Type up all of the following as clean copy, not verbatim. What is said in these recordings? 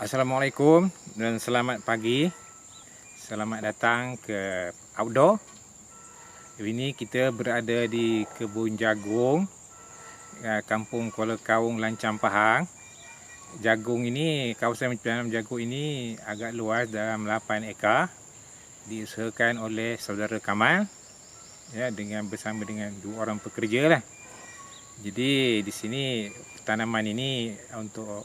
Assalamualaikum dan selamat pagi. Selamat datang ke outdoor. Ini kita berada di kebun jagung, Kampung Kuala Kaung, Lancang, Pahang. Jagung ini, kawasan penanam jagung ini agak luas, dalam 8 ekar. Diusahakan oleh saudara Kamal, ya, bersama dengan 2 orang pekerja lah. Jadi di sini tanaman ini untuk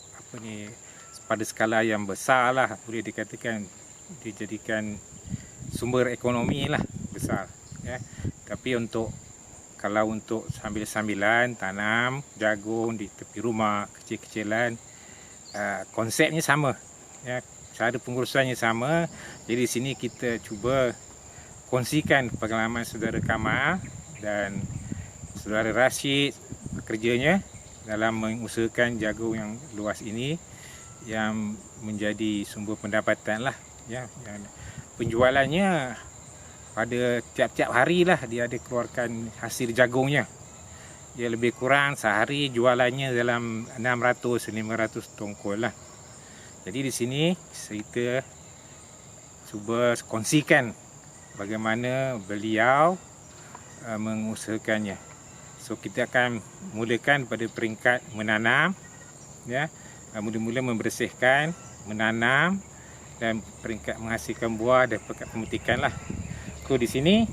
pada skala yang besar lah, boleh dikatakan dijadikan sumber ekonomi lah besar, ya. Tapi kalau untuk sambil-sambilan tanam jagung di tepi rumah kecil-kecilan, konsepnya sama, ya, cara pengurusannya sama. Jadi di sini kita cuba kongsikan pengalaman saudara Kamal dan saudara Rashid kerjanya dalam mengusahakan jagung yang luas ini, yang menjadi sumber pendapatan lah, ya. Penjualannya pada tiap-tiap hari lah dia ada keluarkan hasil jagungnya. Dia lebih kurang sehari jualannya dalam 600-500 tongkol lah. Jadi di sini kita cuba kongsikan bagaimana beliau mengusahakannya. So kita akan mulakan pada peringkat menanam, ya. Mula-mula membersihkan, menanam, dan peringkat menghasilkan buah dan peringkat pemetikan lah. So di sini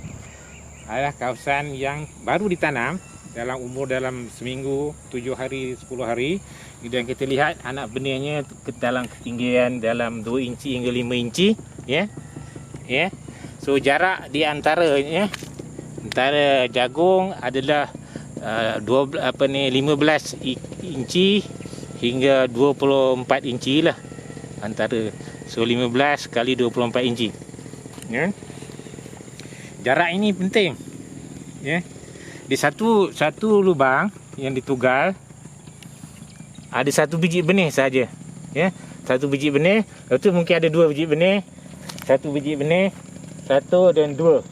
adalah kawasan yang baru ditanam dalam umur dalam seminggu, 7 hari, 10 hari. Dan kita lihat anak benihnya dalam ketinggian dalam 2 inci hingga 5 inci, ya. Ya. So jarak di antaranya, antara jagung adalah 15 inci hingga 24 inci lah antara. So 15 kali 24 inci, ya. Jarak ini penting, ya. Di satu lubang yang ditugal ada 1 biji benih saja, ya. 1 biji benih, lepas tu mungkin ada 2 biji benih, 1 biji benih, 1 dan 2.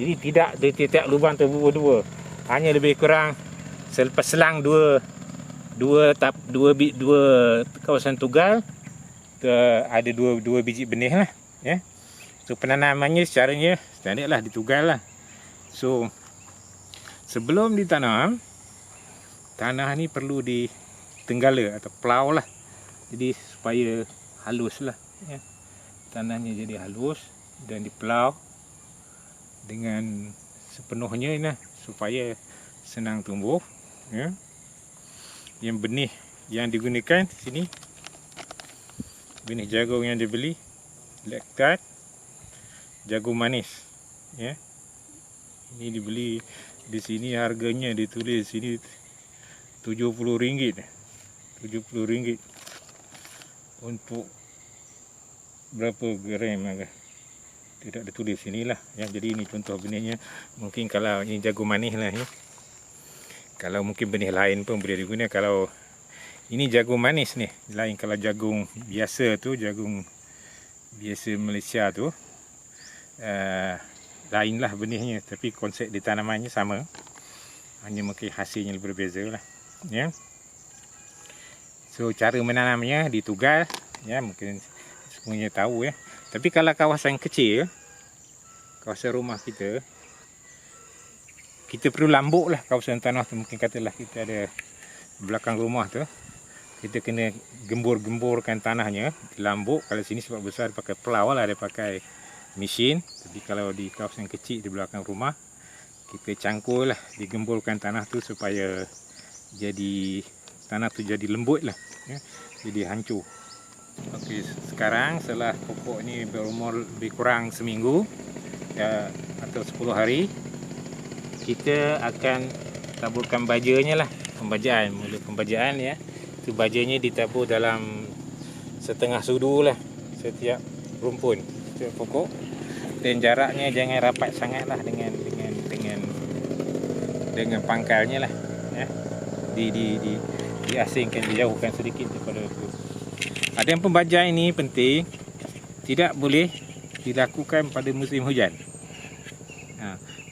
Jadi tidak di tiap lubang terbubuh 2. Hanya lebih kurang selepas selang dua kawasan tugal, ada dua biji benih lah, ya. So penanamannya secaranya standard lah, ditugal lah. So sebelum ditanam, tanah ni perlu ditenggala atau plau lah, jadi supaya halus lah, ya. Tanahnya jadi halus dan diplau dengan sepenuhnya lah, supaya senang tumbuh, ya. Yang benih yang digunakan di sini, benih jagung yang dibeli Lektat jagung manis, ya. Ini dibeli di sini, harganya ditulis di sini RM70. RM70 untuk berapa gram agak tidak ditulis sinilah, ya. Jadi ini contoh benihnya. Mungkin kalau ini jagung manis lah, ya. Kalau mungkin benih lain pun boleh digunakan. Kalau ini jagung manis nih, lain. Kalau jagung biasa tu, jagung biasa Malaysia tu, lainlah benihnya, tapi konsep ditanamannya sama. Hanya mungkin hasilnya berbeza lah, ya. So cara menanamnya ditugal, ya, mungkin semuanya tahu, ya. Tapi kalau kawasan kecil, kawasan rumah kita perlu lambuk lah kawasan tanah tu. Mungkin katalah kita ada belakang rumah tu, kita kena gembur-gemburkan tanahnya, lambuk. Kalau sini sebab besar pakai plau lah, dia pakai mesin. Tapi kalau di kawasan kecil di belakang rumah, kita cangkul lah, digemburkan tanah tu supaya tanah tu jadi lembut lah, ya, jadi hancur. Okey, sekarang setelah pokok ni berumur lebih kurang seminggu, ya, atau 10 hari, kita akan taburkan bajanya lah, pembajaan. Mula pembajaan, ya. Itu bajanya ditabur dalam setengah sudu lah setiap rumpun, setiap pokok. Dan jaraknya jangan rapat sangat lah dengan pangkalnya lah, ya. Diasingkan, dijauhkan sedikit daripada itu. Ada yang pembajaan ini penting, tidak boleh dilakukan pada musim hujan.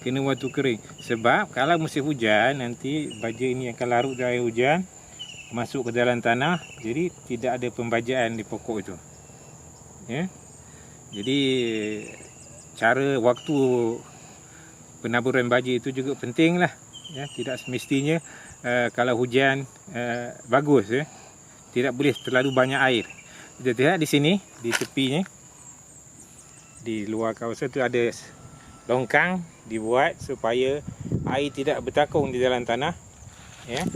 Kena waktu kering. Sebab kalau musim hujan, nanti baja ini akan larut dalam air hujan, masuk ke dalam tanah, jadi tidak ada pembajaan di pokok itu. Ya. Jadi cara waktu penaburan baja itu juga penting lah. Ya, tidak semestinya kalau hujan bagus, ya. Tidak boleh terlalu banyak air. Kita lihat di sini, di tepinya, di luar kawasan itu ada longkang dibuat supaya air tidak bertakung di dalam tanah. Ya.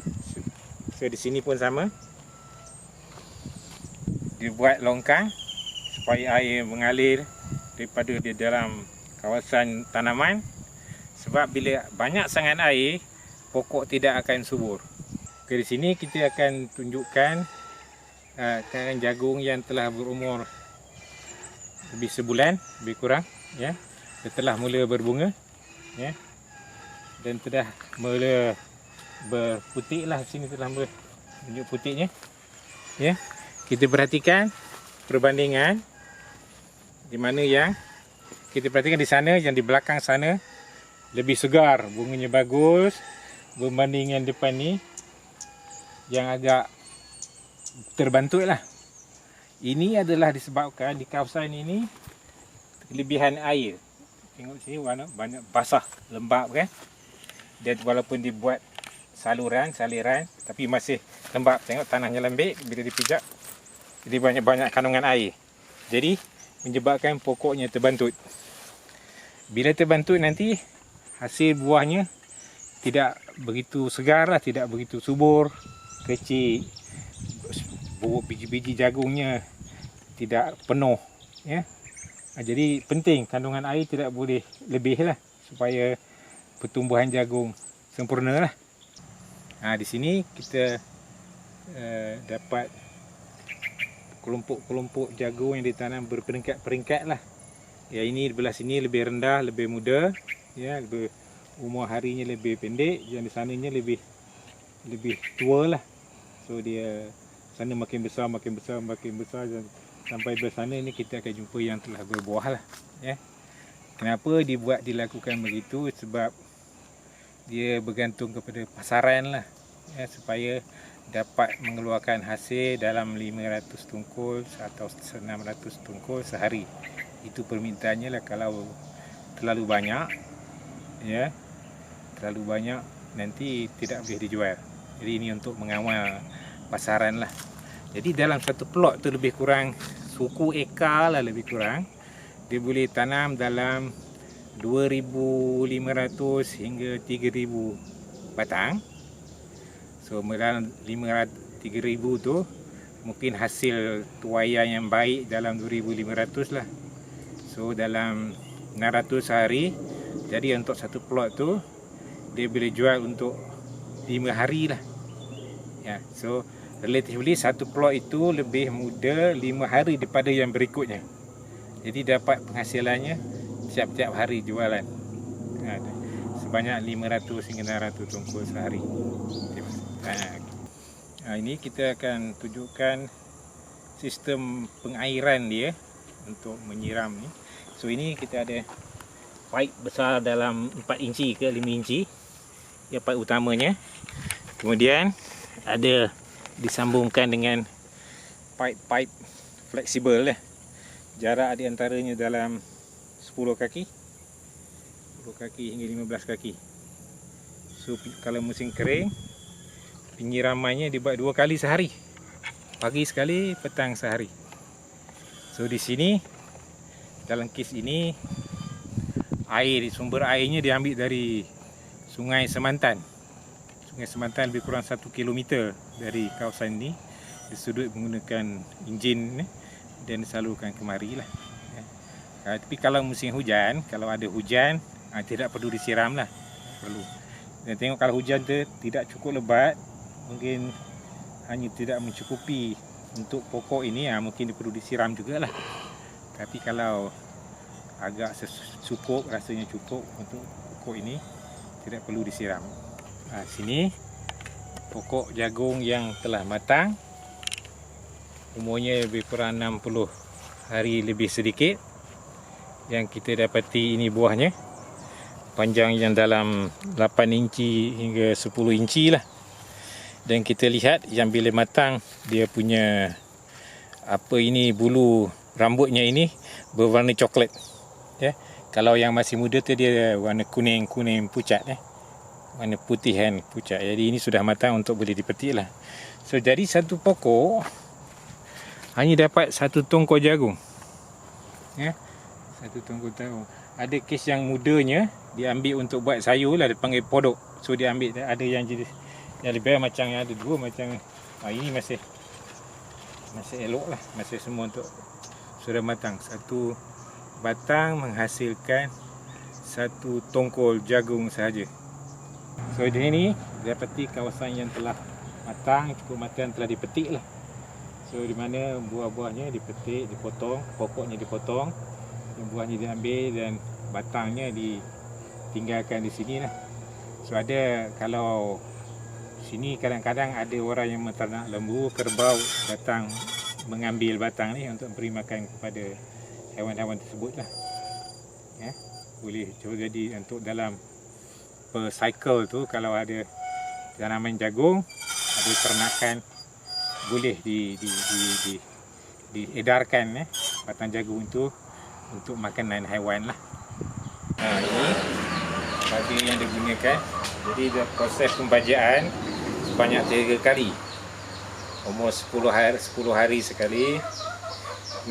So di sini pun sama, dibuat longkang supaya air mengalir daripada di dalam kawasan tanaman. Sebab bila banyak sangat air, pokok tidak akan subur. Di sini kita akan tunjukkan karangan jagung yang telah berumur lebih sebulan, lebih kurang, ya. Dia telah mula berbunga, ya. Dan telah mula berputik lah. Sini telah mula tunjuk putiknya, ya. Kita perhatikan perbandingan di mana yang kita perhatikan di sana, yang di belakang sana lebih segar, bunganya bagus berbanding yang depan ni yang agak terbantut lah. Ini adalah disebabkan di kawasan ini kelebihan air. Tengok sini warna banyak basah, lembap kan. Dan walaupun dibuat saliran tapi masih lembap. Tengok tanahnya lembik bila dipijak. Jadi banyak-banyak kandungan air. Jadi menyebabkan pokoknya terbantut. Bila terbantut nanti hasil buahnya tidak begitu segar lah, tidak begitu subur, kecil. Biji-biji jagungnya tidak penuh, ya. Jadi penting kandungan air tidak boleh lebih lah supaya pertumbuhan jagung sempurna lah. Di sini kita dapat kelompok-kelompok jagung yang ditanam berperingkat-peringkat lah. Ya, ini belah sini lebih rendah, lebih muda, ya, lebih umur harinya lebih pendek, yang di sananya lebih tua lah. So dia sana makin besar dan sampai ke sana ini kita akan jumpa yang telah berbuah lah, ya. Kenapa dilakukan begitu? Sebab dia bergantung kepada pasaran lah, ya, supaya dapat mengeluarkan hasil dalam 500 tungkul atau 600 tungkul sehari. Itu permintaannya lah. Kalau terlalu banyak, ya, terlalu banyak nanti tidak boleh dijual. Jadi ini untuk mengawal pasaran lah. Jadi dalam satu plot tu lebih kurang suku ekar lah, lebih kurang dia boleh tanam dalam 2,500 hingga 3,000 batang. So dalam 3,000 tu mungkin hasil tuaian yang baik dalam 2,500 lah. So dalam 600 sehari. Jadi untuk satu plot tu dia boleh jual untuk 5 hari lah, ya. So relatively satu plot itu lebih muda 5 hari daripada yang berikutnya. Jadi dapat penghasilannya tiap-tiap hari jualan, sebanyak 500 hingga 600 tungkul sehari. Ini kita akan tunjukkan sistem pengairan dia untuk menyiram ni. So ini kita ada pipe besar dalam 4 inci ke 5 inci, ya, pipe utamanya. Kemudian ada disambungkan dengan pipe fleksibel lah. Jarak di antaranya dalam 10 kaki hingga 15 kaki. So kalau musim kering, penyiramannya dibuat 2 kali sehari. Pagi sekali, petang sehari. So di sini dalam kes ini sumber airnya diambil dari Sungai Semantan. Sungai Semantan lebih kurang 1 km dari kawasan ini. Disudut menggunakan enjin dan disalurkan kemari lah. Tapi kalau musim hujan, kalau ada hujan, tidak perlu disiram lah. Perlu. Dan tengok kalau hujan tu tidak cukup lebat, mungkin hanya tidak mencukupi untuk pokok ini, mungkin perlu disiram jugalah. Tapi kalau agak cukup, rasanya cukup untuk pokok ini, tidak perlu disiram. Sini pokok jagung yang telah matang, umurnya lebih kurang 60 hari lebih sedikit. Yang kita dapati ini buahnya, panjang yang dalam 8 inci hingga 10 inci lah. Dan kita lihat yang bila matang, dia punya bulu rambutnya ini berwarna coklat. Kalau yang masih muda tu dia warna kuning pucat, warna putihan pucat. Jadi ini sudah matang untuk boleh dipetik lah. So jadi satu pokok hanya dapat satu tongkol jagung. Satu tongkol jagung. Ada kes yang mudanya dia ambil untuk buat sayur lah, dia panggil podok. So dia ambil, ada yang jenis yang lebih macam yang ada dua macam ini masih elok lah, masih semua untuk sudah matang. Satu batang menghasilkan satu tongkol jagung sahaja. So di sini dapati kawasan yang telah matang, cukup matang, telah dipetik lah. So di mana buah-buahnya dipetik, dipotong, pokoknya dipotong, buahnya diambil dan batangnya ditinggalkan di sini lah. So ada, kalau sini kadang-kadang ada orang yang menternak lembu, kerbau datang mengambil batang ni untuk beri makan kepada haiwan-haiwan tersebut lah. Boleh jadi untuk dalam per cycle tu, kalau ada tanaman jagung, ada ternakan, boleh diedarkan batang jagung itu untuk makanan haiwan lah. Ini padi yang digunakan. Jadi dia proses pembajaan sebanyak 3 kali. Umur 10 hari sekali,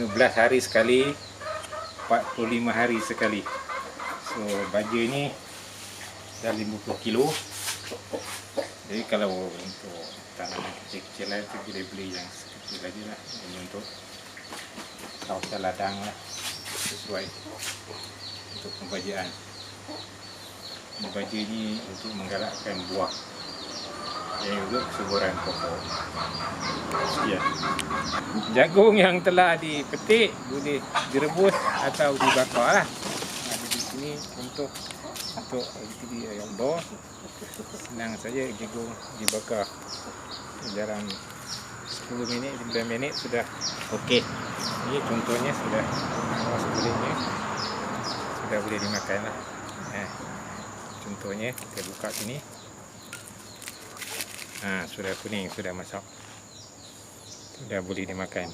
15 hari sekali, 45 hari sekali. So baja ni dah 50 kilo. Jadi kalau untuk tanaman kecil-kecilan tu boleh beli yang sekecil aja lah. Ini untuk kawasan ladang lah, sesuai untuk pembajaan. Baja ni untuk menggalakkan buah yang juga kesuburan pokok. Sekian. Jagung yang telah dipetik boleh direbus atau dibakar lah. Ada di sini untuk outdoor. Senang saja jagung dibakar. Dalam 10 minit, 15 minit sudah okey. Ini contohnya sudah boleh dimakan lah. Contohnya kita buka sini, sudah kuning, sudah masak, sudah boleh dimakan.